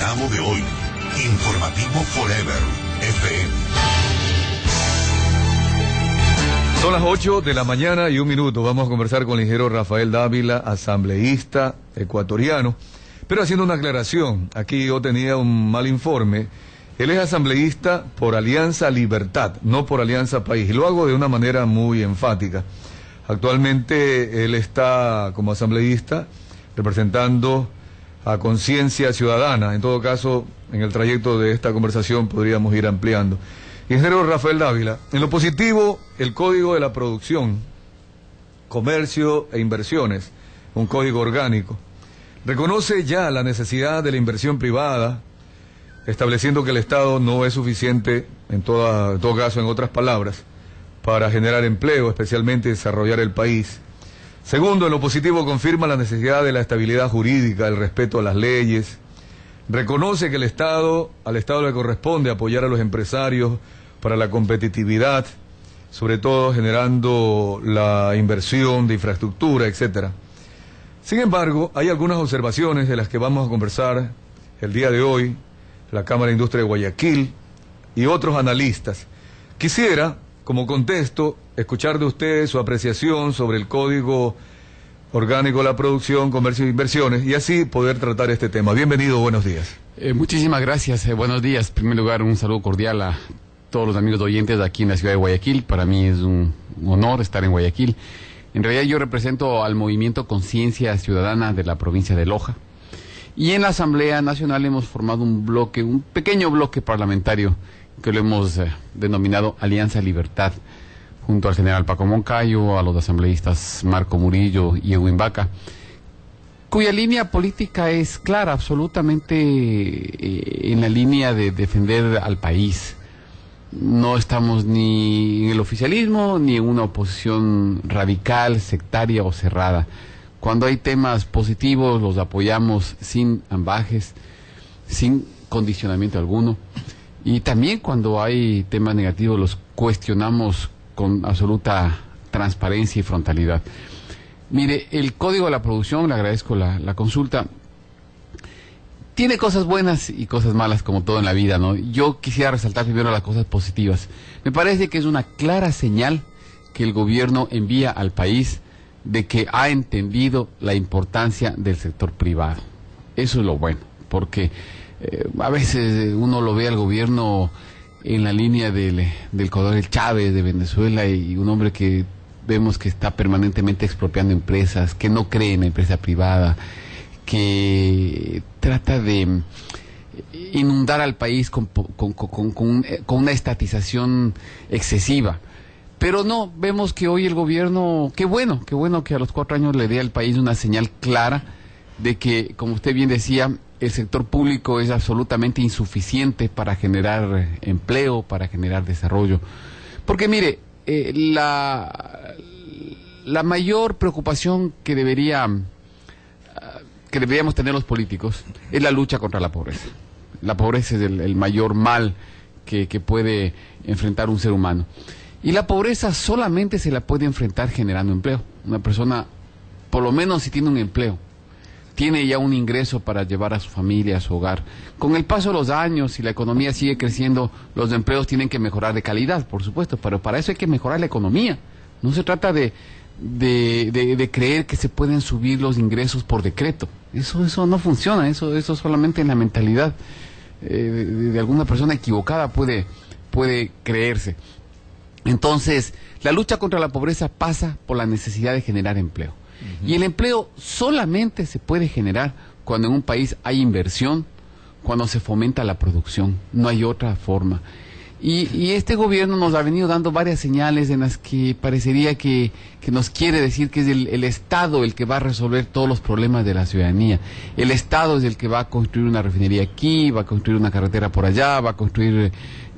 reclamo de hoy. Informativo Forever FM. Son las 8 de la mañana y 1 minuto. Vamos a conversar con el ingeniero Rafael Dávila, asambleísta ecuatoriano. Pero haciendo una aclaración, aquí yo tenía un mal informe. Él es asambleísta por Alianza Libertad, no por Alianza País. Y lo hago de una manera muy enfática. Actualmente él está como asambleísta representando a Conciencia Ciudadana. En todo caso, en el trayecto de esta conversación podríamos ir ampliando. Ingeniero Rafael Dávila, en lo positivo, el Código de la Producción, Comercio e Inversiones, un código orgánico, reconoce ya la necesidad de la inversión privada, estableciendo que el Estado no es suficiente, en todo caso, en otras palabras, para generar empleo, especialmente desarrollar el país. Segundo, en lo positivo confirma la necesidad de la estabilidad jurídica, el respeto a las leyes, reconoce que al Estado le corresponde apoyar a los empresarios para la competitividad, sobre todo generando la inversión de infraestructura, etcétera. Sin embargo, hay algunas observaciones de las que vamos a conversar el día de hoy, la Cámara de Industria de Guayaquil y otros analistas. Quisiera, como contexto, escuchar de ustedes su apreciación sobre el Código Orgánico de la Producción, Comercio e Inversiones y así poder tratar este tema. Bienvenido, buenos días. Muchísimas gracias, buenos días. En primer lugar, un saludo cordial a todos los amigos oyentes aquí en la ciudad de Guayaquil. Para mí es un honor estar en Guayaquil. En realidad yo represento al movimiento Conciencia Ciudadana de la provincia de Loja. Y en la Asamblea Nacional hemos formado un pequeño bloque parlamentario que lo hemos denominado Alianza Libertad, junto al general Paco Moncayo, a los asambleístas Marco Murillo y Edwin Vaca, cuya línea política es clara, absolutamente en la línea de defender al país. No estamos ni en el oficialismo ni en una oposición radical, sectaria o cerrada. Cuando hay temas positivos los apoyamos sin ambajes, sin condicionamiento alguno. Y también cuando hay temas negativos los cuestionamos con absoluta transparencia y frontalidad. Mire, el Código de la Producción, le agradezco la consulta, tiene cosas buenas y cosas malas como todo en la vida, ¿no? Yo quisiera resaltar primero las cosas positivas. Me parece que es una clara señal que el gobierno envía al país de que ha entendido la importancia del sector privado. Eso es lo bueno, porque a veces uno lo ve al gobierno en la línea del Coronel Chávez de Venezuela y un hombre que vemos que está permanentemente expropiando empresas, que no cree en la empresa privada, que trata de inundar al país con una estatización excesiva. Pero no, vemos que hoy el gobierno, qué bueno que a los 4 años le dé al país una señal clara de que, como usted bien decía, el sector público es absolutamente insuficiente para generar empleo, para generar desarrollo. Porque mire, la mayor preocupación que deberíamos tener los políticos es la lucha contra la pobreza. La pobreza es el mayor mal que puede enfrentar un ser humano. Y la pobreza solamente se la puede enfrentar generando empleo. Una persona, por lo menos si tiene un empleo, tiene ya un ingreso para llevar a su familia, a su hogar. Con el paso de los años, si la economía sigue creciendo, los empleos tienen que mejorar de calidad, por supuesto, pero para eso hay que mejorar la economía. No se trata de creer que se pueden subir los ingresos por decreto. Eso no funciona, eso solamente en la mentalidad de alguna persona equivocada puede creerse. Entonces, la lucha contra la pobreza pasa por la necesidad de generar empleo. Y el empleo solamente se puede generar cuando en un país hay inversión, cuando se fomenta la producción. No hay otra forma. Y este gobierno nos ha venido dando varias señales en las que parecería que nos quiere decir que es el Estado el que va a resolver todos los problemas de la ciudadanía. El Estado es el que va a construir una refinería aquí, va a construir una carretera por allá, va a construir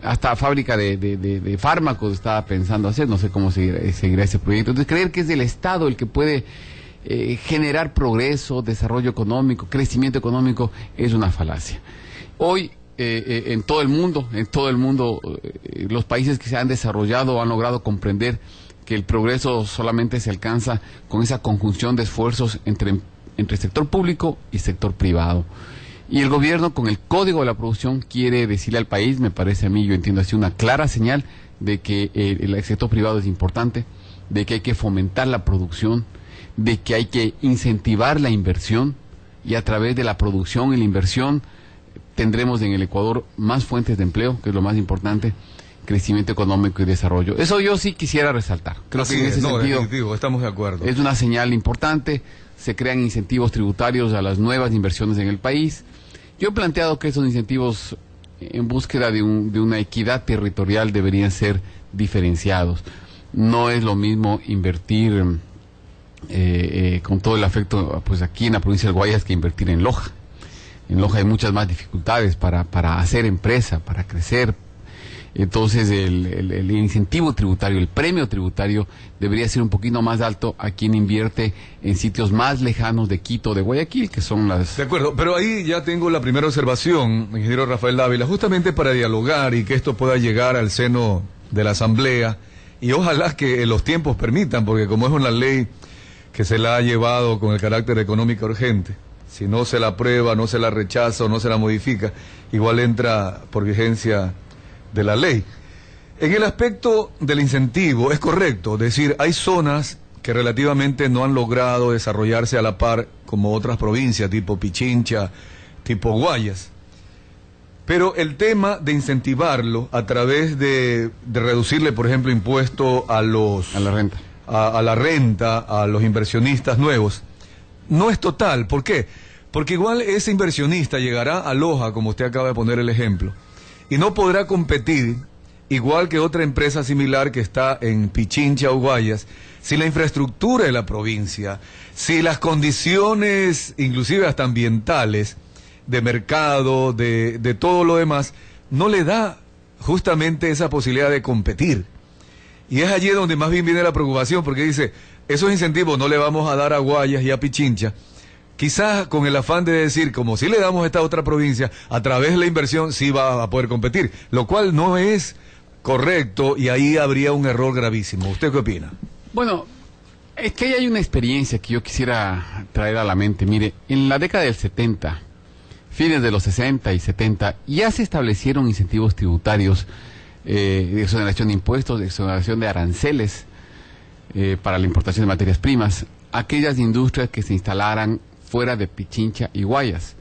hasta fábrica de fármacos estaba pensando hacer, no sé cómo seguirá ese proyecto. Entonces creer que es el Estado el que puede generar progreso, desarrollo económico, crecimiento económico, es una falacia. Hoy en todo el mundo, los países que se han desarrollado han logrado comprender que el progreso solamente se alcanza con esa conjunción de esfuerzos entre sector público y sector privado. Y el gobierno, con el Código de la Producción, quiere decirle al país, me parece a mí, yo entiendo así, una clara señal de que el sector privado es importante, de que hay que fomentar la producción, de que hay que incentivar la inversión, y a través de la producción y la inversión tendremos en el Ecuador más fuentes de empleo, que es lo más importante, crecimiento económico y desarrollo. Eso yo sí quisiera resaltar. Creo que en ese sentido definitivo, estamos de acuerdo. Es una señal importante, se crean incentivos tributarios a las nuevas inversiones en el país. Yo he planteado que esos incentivos, en búsqueda de una equidad territorial, deberían ser diferenciados. No es lo mismo invertir con todo el afecto, pues aquí en la provincia del Guayas, que invertir en Loja. En Loja hay muchas más dificultades para hacer empresa, para crecer. Entonces el incentivo tributario, el premio tributario debería ser un poquito más alto a quien invierte en sitios más lejanos de Quito, de Guayaquil, que son las... De acuerdo, pero ahí ya tengo la primera observación, ingeniero Rafael Dávila, justamente para dialogar y que esto pueda llegar al seno de la Asamblea, y ojalá que los tiempos permitan, porque como es una ley que se la ha llevado con el carácter económico urgente, si no se la aprueba, no se la rechaza o no se la modifica, igual entra por vigencia de la ley. En el aspecto del incentivo, es correcto, es decir, hay zonas que relativamente no han logrado desarrollarse a la par como otras provincias, tipo Pichincha, tipo Guayas. Pero el tema de incentivarlo a través de reducirle, por ejemplo, impuesto a la renta, a la renta, a los inversionistas nuevos, no es total. ¿Por qué? Porque igual ese inversionista llegará a Loja, como usted acaba de poner el ejemplo, y no podrá competir igual que otra empresa similar que está en Pichincha o Guayas, si la infraestructura de la provincia, si las condiciones, inclusive hasta ambientales, de mercado, de todo lo demás, no le da justamente esa posibilidad de competir. Y es allí donde más bien viene la preocupación, porque dice, esos incentivos no le vamos a dar a Guayas y a Pichincha, quizás con el afán de decir, como si le damos a esta otra provincia, a través de la inversión sí va a poder competir, lo cual no es correcto y ahí habría un error gravísimo. ¿Usted qué opina? Bueno, es que ahí hay una experiencia que yo quisiera traer a la mente. Mire, en la década del 70, fines de los 60 y 70, ya se establecieron incentivos tributarios, de exoneración de impuestos, de exoneración de aranceles para la importación de materias primas, aquellas industrias que se instalaran fuera de Pichincha y Guayas.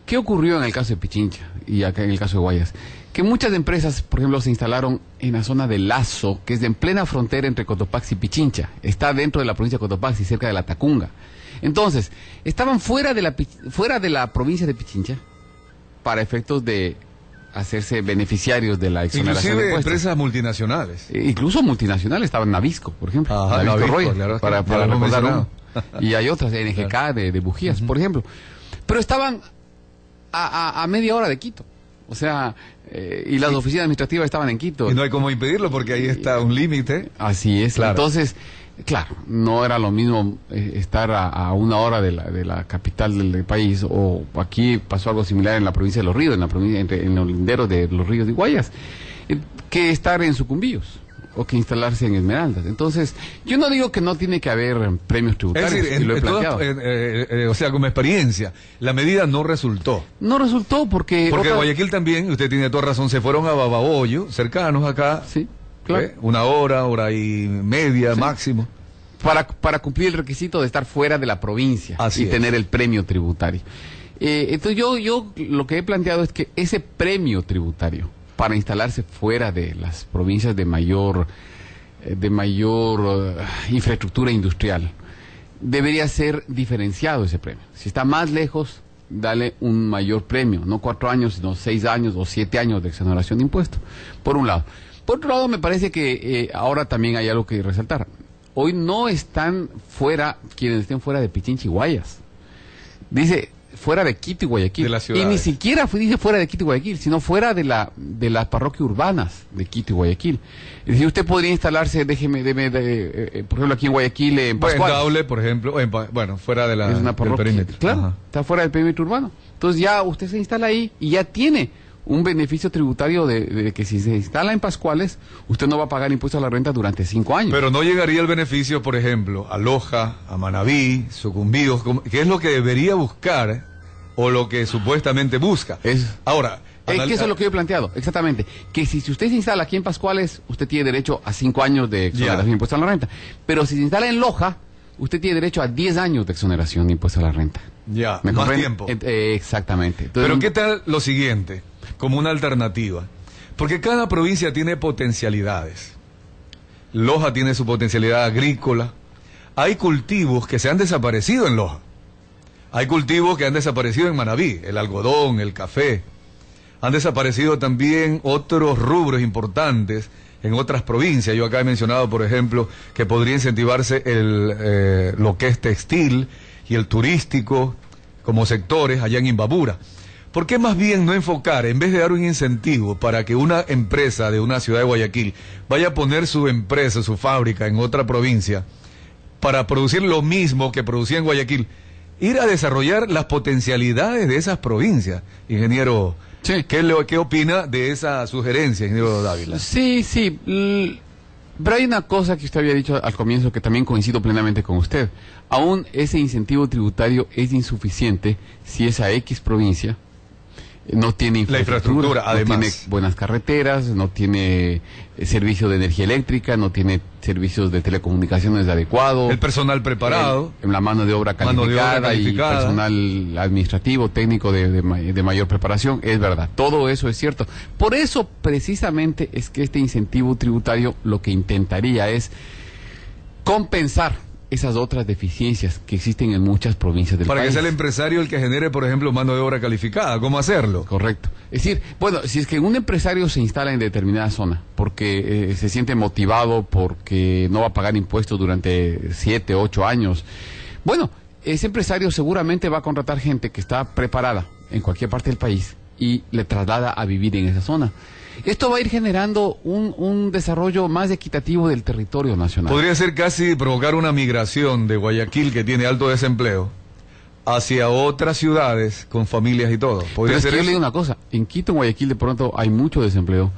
¿Qué ocurrió en el caso de Pichincha y acá en el caso de Guayas? Que muchas empresas, por ejemplo, se instalaron en la zona de Lazo, que es en plena frontera entre Cotopaxi y Pichincha. Está dentro de la provincia de Cotopaxi, cerca de la Tacunga. Entonces, estaban fuera de la provincia de Pichincha para efectos de hacerse beneficiarios de la exoneración de impuestos. Empresas multinacionales. Incluso multinacionales, estaban Navisco, por ejemplo. Ajá, Navisco Roy, claro, para recordar uno. Y hay otras, NGK, claro, de bujías, por ejemplo. Pero estaban a media hora de Quito. O sea, y las oficinas administrativas estaban en Quito. Y no hay cómo impedirlo porque ahí está un límite. Así es. Claro. Entonces, claro, no era lo mismo estar a una hora de la capital del país, o aquí pasó algo similar en la provincia de Los Ríos, en los linderos de Los Ríos de Guayas, que estar en Sucumbíos o que instalarse en Esmeraldas. Entonces, yo no digo que no tiene que haber premios tributarios, es decir, y lo he planteado. O sea, como experiencia, la medida no resultó. No resultó porque Guayaquil también, usted tiene toda razón, se fueron a Babahoyo, cercanos acá. Sí, claro. Una hora y media, sí, máximo. Para cumplir el requisito de estar fuera de la provincia. Así y es. Tener el premio tributario. Entonces yo lo que he planteado es que ese premio tributario, para instalarse fuera de las provincias de mayor infraestructura industrial, debería ser diferenciado ese premio. Si está más lejos, dale un mayor premio, no 4 años, sino 6 años o 7 años de exoneración de impuestos, por un lado. Por otro lado, me parece que ahora también hay algo que resaltar. Hoy no están fuera quienes estén fuera de Pichincha y Guayas. Dice fuera de Quito y Guayaquil. De la ciudad. Y ni siquiera dice fuera de Quito y Guayaquil, sino fuera de las parroquias urbanas de Quito y Guayaquil. Es decir, usted podría instalarse, por ejemplo, aquí en Guayaquil, en Pascual. En Daule, por ejemplo, fuera de es una parroquia, del perímetro. Claro, Ajá. está fuera del perímetro urbano. Entonces ya usted se instala ahí y ya tiene un beneficio tributario de que si se instala en Pascuales, usted no va a pagar impuestos a la renta durante 5 años. Pero no llegaría el beneficio, por ejemplo, a Loja, a Manabí, Sucumbíos, que es lo que debería buscar o lo que supuestamente busca. Ahora, que eso es lo que yo he planteado, exactamente. Que si usted se instala aquí en Pascuales, usted tiene derecho a 5 años de exoneración de impuesto a la renta. Pero si se instala en Loja, usted tiene derecho a 10 años de exoneración de impuesto a la renta. Ya, ¿Me más comprende? tiempo. Exactamente. Entonces, Pero ¿qué tal lo siguiente, como una alternativa? Porque cada provincia tiene potencialidades. Loja tiene su potencialidad agrícola. Hay cultivos que se han desaparecido en Loja. Hay cultivos que han desaparecido en Manabí, el algodón, el café. Han desaparecido también otros rubros importantes en otras provincias. Yo acá he mencionado, por ejemplo, que podría incentivarse lo que es textil y el turístico como sectores allá en Imbabura. ¿Por qué más bien no enfocar, en vez de dar un incentivo para que una empresa de una ciudad de Guayaquil vaya a poner su empresa, su fábrica en otra provincia para producir lo mismo que producía en Guayaquil, ir a desarrollar las potencialidades de esas provincias? Ingeniero, sí. ¿Qué opina de esa sugerencia, ingeniero Dávila? Sí. Pero hay una cosa que usted había dicho al comienzo que también coincido plenamente con usted. Aún ese incentivo tributario es insuficiente si esa X provincia no tiene infraestructura, además. No tiene buenas carreteras, no tiene servicio de energía eléctrica, no tiene servicios de telecomunicaciones adecuados. El personal preparado. La mano de obra calificada y personal administrativo, técnico de mayor preparación, es verdad. Todo eso es cierto. Por eso, precisamente, es que este incentivo tributario lo que intentaría es compensar esas otras deficiencias que existen en muchas provincias del país. Para que sea el empresario el que genere, por ejemplo, mano de obra calificada. ¿Cómo hacerlo? Correcto. Es decir, bueno, si es que un empresario se instala en determinada zona porque se siente motivado, porque no va a pagar impuestos durante 7, 8 años, bueno, ese empresario seguramente va a contratar gente que está preparada en cualquier parte del país y le traslada a vivir en esa zona. Esto va a ir generando un desarrollo más equitativo del territorio nacional. Podría ser casi provocar una migración de Guayaquil, que tiene alto desempleo, hacia otras ciudades con familias y todo. Pero yo le digo una cosa, en Quito, en Guayaquil, de pronto hay mucho desempleo,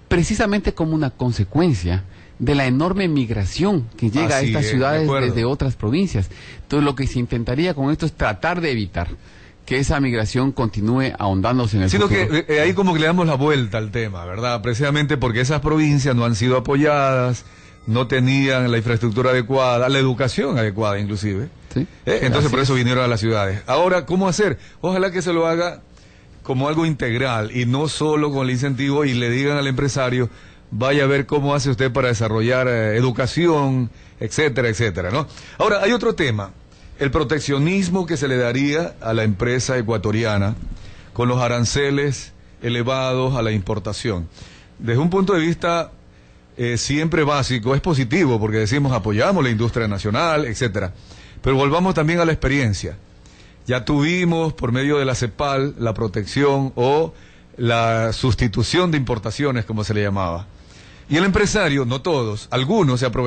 precisamente como una consecuencia de la enorme migración que llega a estas ciudades desde otras provincias. Entonces, lo que se intentaría con esto es tratar de evitar que esa migración continúe ahondándose en el futuro. Sino que ahí como que le damos la vuelta al tema, ¿verdad? Precisamente porque esas provincias no han sido apoyadas, no tenían la infraestructura adecuada, la educación adecuada inclusive. ¿Sí? Entonces por eso vinieron a las ciudades. Ahora, ¿cómo hacer? Ojalá que se lo haga como algo integral y no solo con el incentivo y le digan al empresario, vaya a ver cómo hace usted para desarrollar educación, etcétera, etcétera, ¿no? Ahora, hay otro tema. El proteccionismo que se le daría a la empresa ecuatoriana con los aranceles elevados a la importación. Desde un punto de vista siempre básico, es positivo porque decimos apoyamos la industria nacional, etcétera. Pero volvamos también a la experiencia. Ya tuvimos por medio de la CEPAL la protección o la sustitución de importaciones, como se le llamaba. Y el empresario, no todos, algunos se aprovecharon